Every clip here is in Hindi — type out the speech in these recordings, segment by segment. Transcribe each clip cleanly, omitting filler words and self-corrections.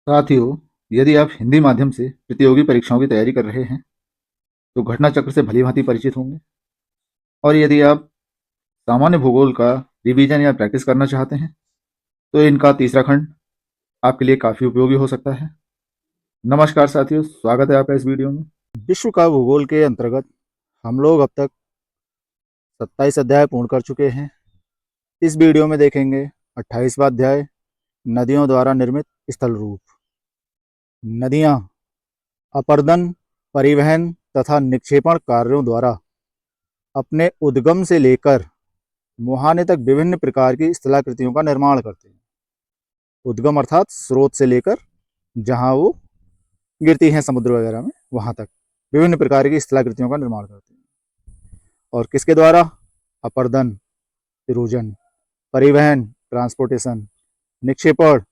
साथियों, यदि आप हिंदी माध्यम से प्रतियोगी परीक्षाओं की तैयारी कर रहे हैं, तो घटना चक्र से भली-भांति परिचित होंगे। और यदि आप सामान्य भूगोल का रिवीजन या प्रैक्टिस करना चाहते हैं, तो इनका तीसरा खंड आपके लिए काफ़ी उपयोगी हो सकता है। नमस्कार साथियों, स्वागत है आपका इस वीडियो में। विश्व का भूगोल के अंतर्गत हम लोग अब तक 27 अध्याय पूर्ण कर चुके हैं। इस वीडियो में देखेंगे 28वां अध्याय, नदियों द्वारा निर्मित स्थल रूप। नदियाँ अपर्दन, परिवहन तथा निक्षेपण कार्यों द्वारा अपने उद्गम से लेकर मुहाने तक विभिन्न प्रकार की स्थलाकृतियों का निर्माण करते हैं। उद्गम अर्थात स्रोत से लेकर जहाँ वो गिरती हैं समुद्र वगैरह में, वहाँ तक विभिन्न प्रकार की स्थलाकृतियों का निर्माण करते हैं। और किसके द्वारा? अपर्दन, इरोजन, परिवहन, ट्रांसपोर्टेशन, निक्षेपण,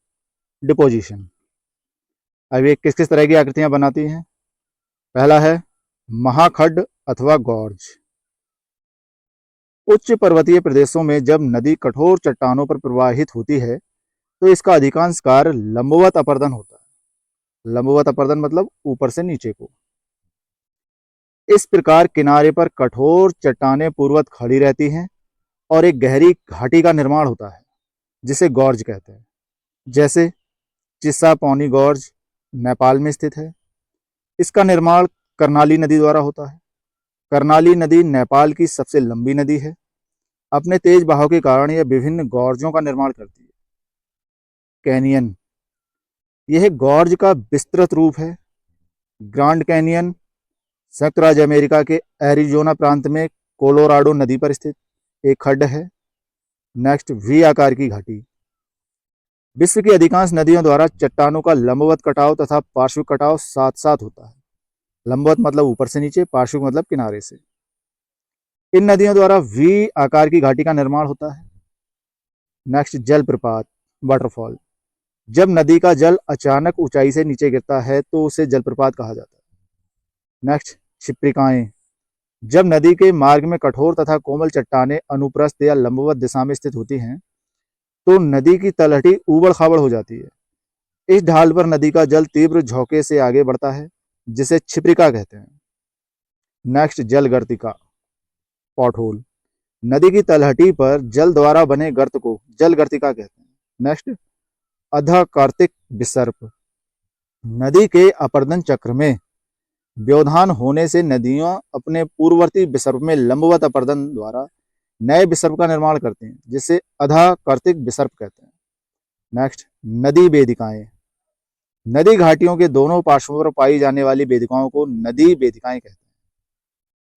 डिपोजिशन। अब ये किस किस तरह की आकृतियां बनाती हैं? पहला है महाखड्ड अथवा गॉर्ज। उच्च पर्वतीय प्रदेशों में जब नदी कठोर चट्टानों पर प्रवाहित होती है, तो इसका अधिकांश कार्य लंबवत अपर्दन होता है। लंबवत अपर्दन मतलब ऊपर से नीचे को। इस प्रकार किनारे पर कठोर चट्टानें पूर्वत खड़ी रहती हैं और एक गहरी घाटी का निर्माण होता है, जिसे गॉर्ज कहते हैं। जैसे चिस्सा पौनी गॉर्ज नेपाल में स्थित है। इसका निर्माण कर्णाली नदी द्वारा होता है। कर्णाली नदी नेपाल की सबसे लंबी नदी है। अपने तेज बहाव के कारण यह विभिन्न गॉर्जों का निर्माण करती है। कैनियन, यह गॉर्ज का विस्तृत रूप है। ग्रांड कैनियन संयुक्त राज्य अमेरिका के एरिजोना प्रांत में कोलोराडो नदी पर स्थित एक खड्ड है। नेक्स्ट, वी आकार की घाटी। विश्व की अधिकांश नदियों द्वारा चट्टानों का लंबवत कटाव तथा पार्श्विक कटाव साथ साथ होता है। लंबवत मतलब ऊपर से नीचे, पार्श्विक मतलब किनारे से। इन नदियों द्वारा वी आकार की घाटी का निर्माण होता है। नेक्स्ट, जलप्रपात, वाटरफॉल। जब नदी का जल अचानक ऊंचाई से नीचे गिरता है तो उसे जलप्रपात कहा जाता है। नेक्स्ट, क्षिप्रिकाएं। जब नदी के मार्ग में कठोर तथा कोमल चट्टानें अनुप्रस्थ या लंबवत दिशा में स्थित होती हैं, तो नदी की तलहटी ऊबड़ खाबड़ हो जाती है। इस ढाल पर नदी का जल तीव्र झोंके से आगे बढ़ता है, जिसे क्षिप्रिका कहते हैं। नेक्स्ट, जलगर्तिका, पॉटहोल। नदी की तलहटी पर जल द्वारा बने गर्त को जलगर्तिका कहते हैं। नेक्स्ट, अधःकर्तिक विसर्प। नदी के अपर्दन चक्र में व्यवधान होने से नदियां अपने पूर्ववर्ती विसर्प में लंबवत अपर्दन द्वारा नए विसर्प का निर्माण करते हैं, जिसे अधःकर्तिक विसर्प कहते हैं। नेक्स्ट, नदी वेदिकाएं। नदी घाटियों के दोनों पार्श्वों पर पाई जाने वाली वेदिकाओं को नदी वेदिकाएं कहते हैं।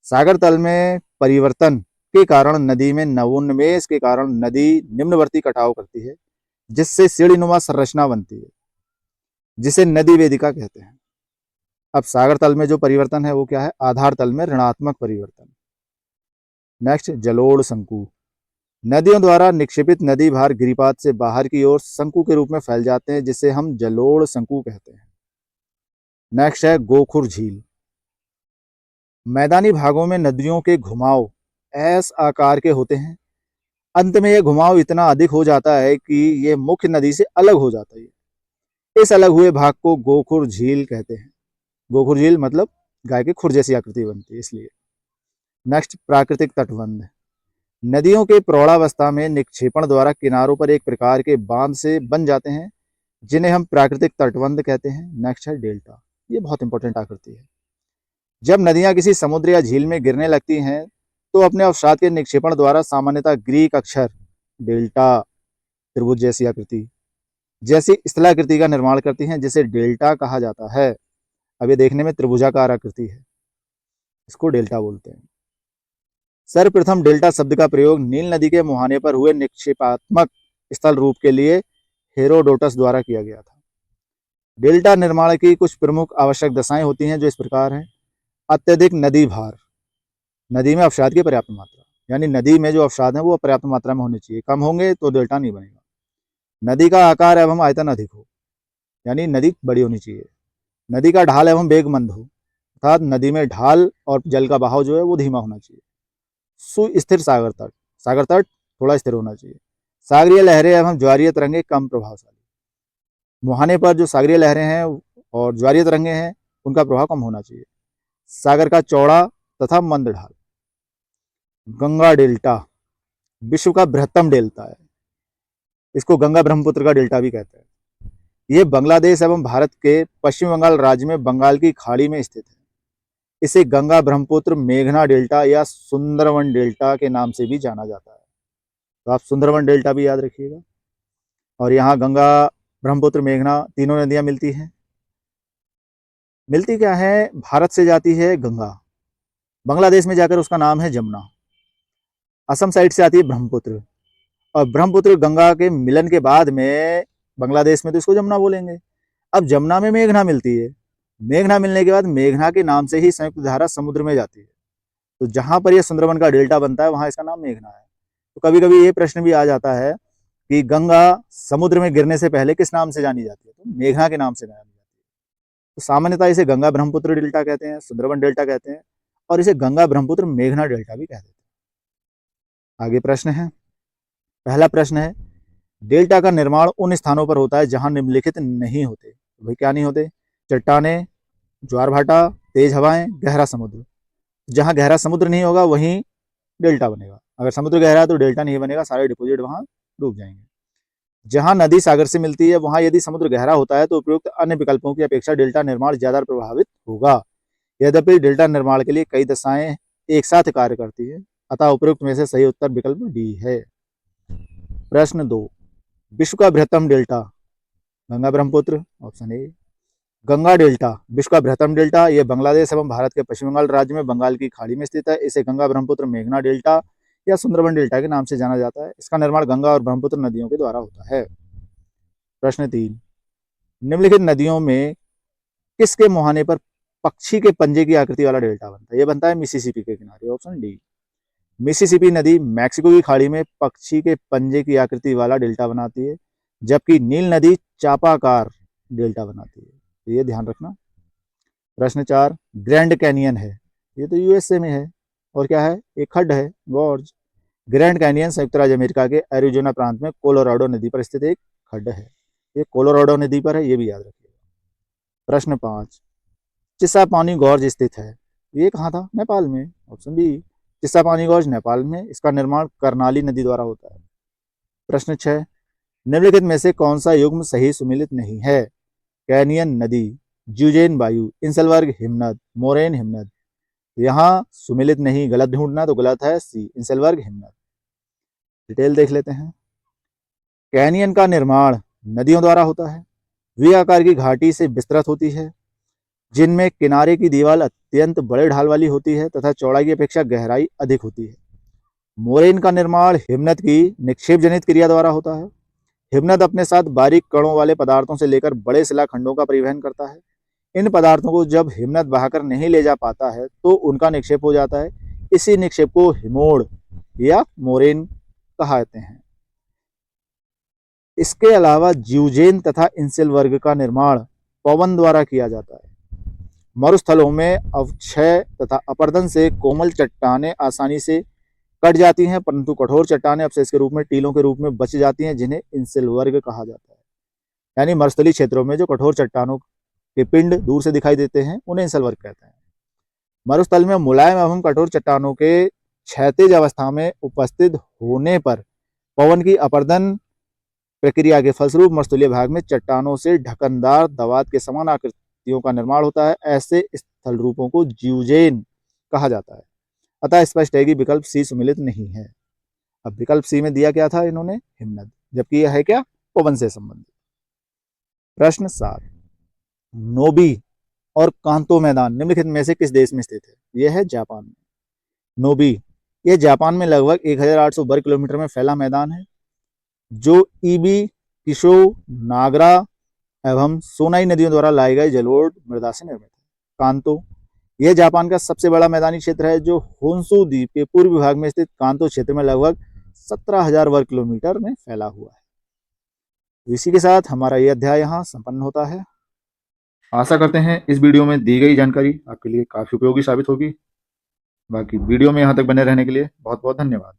सागर तल में परिवर्तन के कारण नदी में नवोन्मेष के कारण नदी निम्नवर्ती कटाव करती है, जिससे सीढ़ीनुमा संरचना बनती है, जिसे नदी वेदिका कहते हैं। अब सागर तल में जो परिवर्तन है वो क्या है? आधार तल में ऋणात्मक परिवर्तन। नेक्स्ट, जलोढ़ शंकु। नदियों द्वारा निक्षेपित नदी भार गिरिपात से बाहर की ओर शंकु के रूप में फैल जाते हैं, जिसे हम जलोढ़ शंकु कहते हैं। नेक्स्ट है गोखुर झील। मैदानी भागों में नदियों के घुमाव एस आकार के होते हैं। अंत में यह घुमाव इतना अधिक हो जाता है कि यह मुख्य नदी से अलग हो जाता है। इस अलग हुए भाग को गोखुर झील कहते हैं। गोखुर झील मतलब गाय के खुर जैसी आकृति बनती है, इसलिए। नेक्स्ट, प्राकृतिक तटबंध। नदियों के प्रौढ़ावस्था में निक्षेपण द्वारा किनारों पर एक प्रकार के बांध से बन जाते हैं, जिन्हें हम प्राकृतिक तटबंध कहते हैं। नेक्स्ट है डेल्टा। ये बहुत इंपॉर्टेंट आकृति है। जब नदियां किसी समुद्र या झील में गिरने लगती हैं, तो अपने अवसाद के निक्षेपण द्वारा सामान्यतः ग्रीक अक्षर डेल्टा, त्रिभुज जैसी आकृति जैसी स्थलाकृति का निर्माण करती हैं, जिसे डेल्टा कहा जाता है। अब ये देखने में त्रिभुजाकार आकृति है, इसको डेल्टा बोलते हैं। सर्वप्रथम डेल्टा शब्द का प्रयोग नील नदी के मुहाने पर हुए निक्षेपात्मक स्थल रूप के लिए हेरोडोटस द्वारा किया गया था। डेल्टा निर्माण की कुछ प्रमुख आवश्यक दशाएं होती हैं, जो इस प्रकार हैं। अत्यधिक नदी भार, नदी में अवसाद की पर्याप्त मात्रा, यानी नदी में जो अवसाद है वो पर्याप्त मात्रा में होने चाहिए। कम होंगे तो डेल्टा नहीं बनेगा। नदी का आकार एवं आयतन अधिक हो, यानी नदी बड़ी होनी चाहिए। नदी का ढाल एवं वेग मंद हो, अर्थात नदी में ढाल और जल का बहाव जो है वो धीमा होना चाहिए। सुस्थिर सागर तट, सागर तट थोड़ा स्थिर होना चाहिए। सागरीय लहरें एवं ज्वारीय तरंगे कम प्रभावशाली। मुहाने पर जो सागरीय लहरें हैं और ज्वारीय तरंगे हैं, उनका प्रभाव कम होना चाहिए। सागर का चौड़ा तथा मंद ढाल। गंगा डेल्टा विश्व का बृहत्तम डेल्टा है। इसको गंगा ब्रह्मपुत्र का डेल्टा भी कहते हैं। ये बांग्लादेश एवं भारत के पश्चिम बंगाल राज्य में बंगाल की खाड़ी में स्थित है। इसे गंगा ब्रह्मपुत्र मेघना डेल्टा या सुंदरवन डेल्टा के नाम से भी जाना जाता है। तो आप सुंदरवन डेल्टा भी याद रखिएगा। और यहाँ गंगा ब्रह्मपुत्र मेघना तीनों नदियां मिलती हैं। मिलती क्या है? भारत से जाती है गंगा, बांग्लादेश में जाकर उसका नाम है जमुना, असम साइड से आती है ब्रह्मपुत्र, और ब्रह्मपुत्र गंगा के मिलन के बाद में बांग्लादेश में तो इसको जमुना बोलेंगे। अब जमुना में मेघना मिलती है, मेघना मिलने के बाद मेघना के नाम से ही संयुक्त धारा समुद्र में जाती है। तो जहां पर यह सुंदरवन का डेल्टा बनता है वहां इसका नाम मेघना है। तो कभी कभी ये प्रश्न भी आ जाता है कि गंगा समुद्र में गिरने से पहले किस नाम से जानी जाती है? तो मेघना के नाम से जानी जाती है। तो सामान्यतः इसे गंगा ब्रह्मपुत्र डेल्टा कहते हैं, सुंदरवन डेल्टा कहते हैं, और इसे गंगा ब्रह्मपुत्र मेघना डेल्टा भी कहते हैं। आगे प्रश्न है, पहला प्रश्न है, डेल्टा का निर्माण उन स्थानों पर होता है जहां निम्नलिखित नहीं होते। भाई क्या नहीं होते? चट्टाने, ज्वार भाटा, तेज हवाएं, गहरा समुद्र। जहां गहरा समुद्र नहीं होगा वहीं डेल्टा बनेगा। अगर समुद्र गहरा है तो डेल्टा नहीं बनेगा, सारे डिपोजिट वहां डूब जाएंगे। जहां नदी सागर से मिलती है वहां यदि समुद्र गहरा होता है तो उपयुक्त अन्य विकल्पों की अपेक्षा डेल्टा निर्माण ज्यादा प्रभावित होगा। यद्यपि डेल्टा निर्माण के लिए कई दशाएं एक साथ कार्य करती है, अतः उपयुक्त में से सही उत्तर विकल्प डी है। प्रश्न 2, विश्व का बृहत्तम delta. Ganga Brahmaputra, option A. Ganga delta विश्व का बृहत्तम डेल्टा, यह बांग्लादेश एवं भारत के पश्चिम बंगाल राज्य में बंगाल की खाड़ी में स्थित है। इसे गंगा ब्रह्मपुत्र मेघना डेल्टा या सुंदरवन डेल्टा के नाम से जाना जाता है। इसका निर्माण गंगा और ब्रह्मपुत्र नदियों के द्वारा होता है। प्रश्न 3, निम्नलिखित नदियों में किसके मुहाने पर पक्षी के पंजे की आकृति वाला डेल्टा बनता है? यह बनता है मिसिसिपी के किनारे, ऑप्शन डी। मिसिसिपी नदी मैक्सिको की खाड़ी में पक्षी के पंजे की आकृति वाला डेल्टा बनाती है, जबकि नील नदी चापाकार डेल्टा बनाती है। तो ये ध्यान रखना। प्रश्न 4, ग्रैंड कैनियन है, ये तो यूएसए में है, और क्या है? एक खड्ड है, गॉर्ज। ग्रैंड कैनियन संयुक्त राज्य अमेरिका के एरिजोना प्रांत में कोलोराडो नदी पर स्थित एक खड्ड है। ये कोलोराडो नदी पर है, ये भी याद रखिएगा। प्रश्न 5, चिसापानी गॉर्ज स्थित है, ये कहाँ था? नेपाल में, option B. Chisapani gorge Nepal में, इसका निर्माण कर्नाली नदी द्वारा होता है। प्रश्न 6, निम्नलिखित में से कौन सा युग्म सही सुमेलित नहीं है? कैनियन नदी, ज्यूजेन वायु, इंसलवर्ग हिमनद, मोरेन हिमनद। यहाँ सुमेलित नहीं, गलत ढूंढना, तो गलत है सी, इंसलवर्ग हिमनद। डिटेल देख लेते हैं। कैनियन का निर्माण नदियों द्वारा होता है। वी आकार की घाटी से विस्तृत होती है, जिनमें किनारे की दीवार अत्यंत बड़े ढाल वाली होती है तथा चौड़ाई की अपेक्षा गहराई अधिक होती है। मोरेन का निर्माण हिमनद की निक्षेप जनित क्रिया द्वारा होता है। हिमनद अपने साथ बारीक कणों वाले पदार्थों से लेकर बड़े शिलाखंडों का परिवहन करता है। इन पदार्थों को जब हिमनद बहाकर नहीं ले जा पाता है तो उनका निक्षेप हो जाता है। इसी निक्षेप को हिमोड़ या मोरेन कहते हैं। इसके अलावा ज्यूजेन तथा इंसेल वर्ग का निर्माण पवन द्वारा किया जाता है। मरुस्थलों में अवक्षय तथा अपरदन से कोमल चट्टानें आसानी से कट जाती हैं, परंतु कठोर चट्टानें अवशेष के रूप में टीलों के रूप में बच जाती हैं, जिन्हें इंसेल वर्ग कहा जाता है। यानी मरुस्थलीय क्षेत्रों में जो कठोर चट्टानों के पिंड दूर से दिखाई देते हैं उन्हें इंसेल वर्ग कहते हैं। मरुस्थल में मुलायम एवं कठोर चट्टानों के क्षैतिज अवस्था में उपस्थित होने पर पवन की अपरदन प्रक्रिया के फलस्वरूप मरुस्थलीय भाग में चट्टानों से ढक्कनदार दवात के समान आकृतियों का निर्माण होता है। ऐसे स्थल रूपों को ज्यूजेन कहा जाता है। अतः स्पष्ट है कि विकल्प सी सुमेलित नहीं है। अब विकल्प सी में दिया क्या था इन्होंने? हिमनद, जबकि यह है क्या? पवन से संबंधित। प्रश्न 7, नोबी और कांतो मैदान निम्नलिखित में से किस देश में स्थित है? यह है जापान में। नोबी यह जापान में लगभग 1800 वर्ग किलोमीटर में फैला मैदान है, जो ईबी, किशो, नागरा एवं सोनाई नदियों द्वारा लाई गई जलोढ़ मृदा से निर्मित है। कांतो यह जापान का सबसे बड़ा मैदानी क्षेत्र है, जो होन्शु द्वीप के पूर्वी भाग में स्थित कांतो क्षेत्र में लगभग 17,000 वर्ग किलोमीटर में फैला हुआ है। इसी के साथ हमारा यह अध्याय यहाँ संपन्न होता है। आशा करते हैं इस वीडियो में दी गई जानकारी आपके लिए काफ़ी उपयोगी साबित होगी। बाकी वीडियो में यहाँ तक बने रहने के लिए बहुत बहुत धन्यवाद।